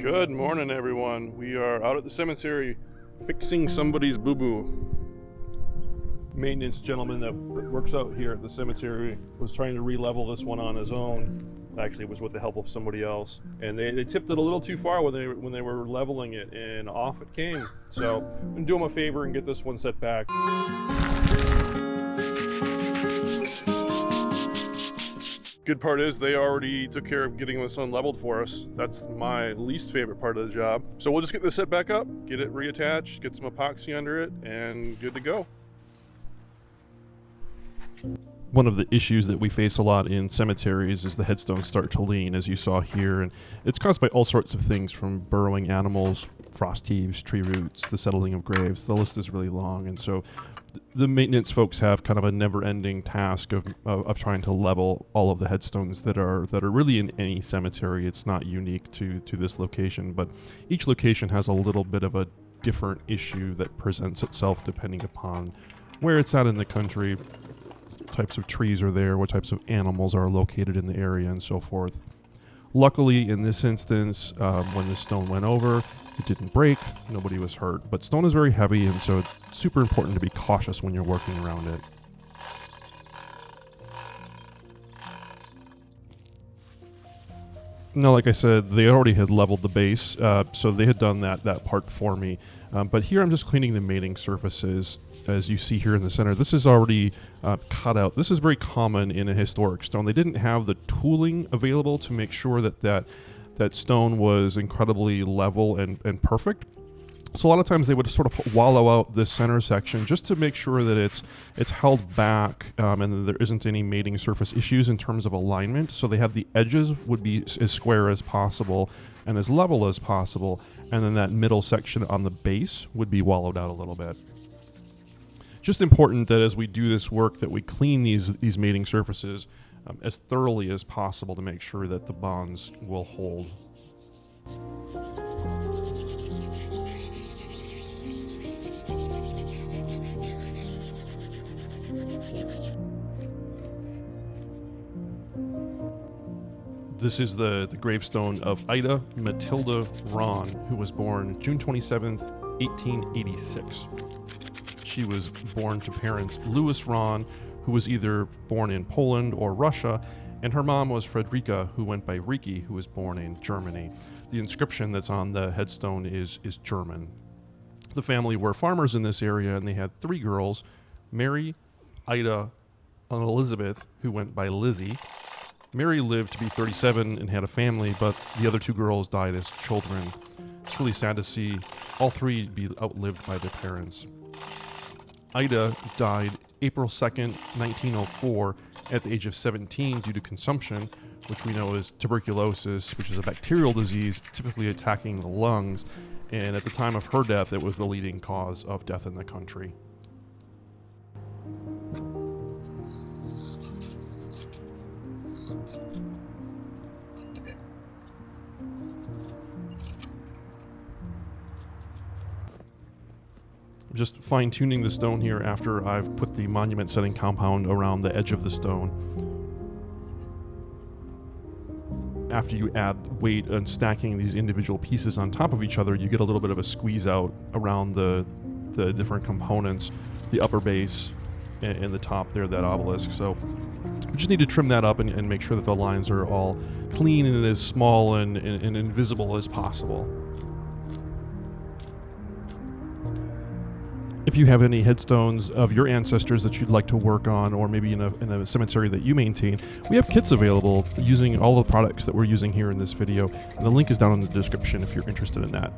Good morning, everyone. We are out at the cemetery fixing somebody's boo-boo. Maintenance gentleman that works out here at the cemetery was trying to re-level this one on his own. Actually, it was with the help of somebody else, and they tipped it a little too far when they were leveling it, and off it came. So I'm gonna do him a favor and get this one set back. Good part is they already took care of getting this one leveled for us. That's my least favorite part of the job. So we'll just get this set back up, get it reattached, get some epoxy under it, and good to go. One of the issues that we face a lot in cemeteries is the headstones start to lean, as you saw here, and it's caused by all sorts of things, from burrowing animals, frost heaves, tree roots, the settling of graves. The list is really long, and so the maintenance folks have kind of a never-ending task of trying to level all of the headstones that are really in any cemetery. It's not unique to this location, but each location has a little bit of a different issue that presents itself depending upon where it's at in the country, types of trees are there, what types of animals are located in the area, and so forth. Luckily, in this instance, when the stone went over, it didn't break, nobody was hurt. But stone is very heavy, and so it's super important to be cautious when you're working around it. Now, like I said, they already had leveled the base, so they had done that part for me. But here I'm just cleaning the mating surfaces. As you see here in the center, this is already cut out. This is very common in a historic stone. They didn't have the tooling available to make sure that stone was incredibly level and perfect. So a lot of times they would sort of wallow out this center section just to make sure that it's held back and that there isn't any mating surface issues in terms of alignment. So they have the edges would be as square as possible and as level as possible, and then that middle section on the base would be wallowed out a little bit. Just important that as we do this work that we clean these mating surfaces as thoroughly as possible to make sure that the bonds will hold. This is the gravestone of Ida Matilda Rahn, who was born June 27th, 1886. She was born to parents Louis Rahn, who was either born in Poland or Russia, and her mom was Fredrika, who went by Riki, who was born in Germany. The inscription that's on the headstone is German. The family were farmers in this area, and they had 3 girls, Mary, Ida, and Elizabeth, who went by Lizzie. Mary lived to be 37 and had a family, but the other 2 girls died as children. It's really sad to see all 3 be outlived by their parents. Ida died April 2nd, 1904, at the age of 17 due to consumption, which we know is tuberculosis, which is a bacterial disease typically attacking the lungs, and at the time of her death, it was the leading cause of death in the country. I'm just fine-tuning the stone here after I've put the monument setting compound around the edge of the stone. After you add weight and stacking these individual pieces on top of each other, you get a little bit of a squeeze out around the different components, the upper base and the top there, that obelisk. So we just need to trim that up and make sure that the lines are all clean and as small and invisible as possible. If you have any headstones of your ancestors that you'd like to work on, or maybe in a cemetery that you maintain, we have kits available using all the products that we're using here in this video, and the link is down in the description if you're interested in that.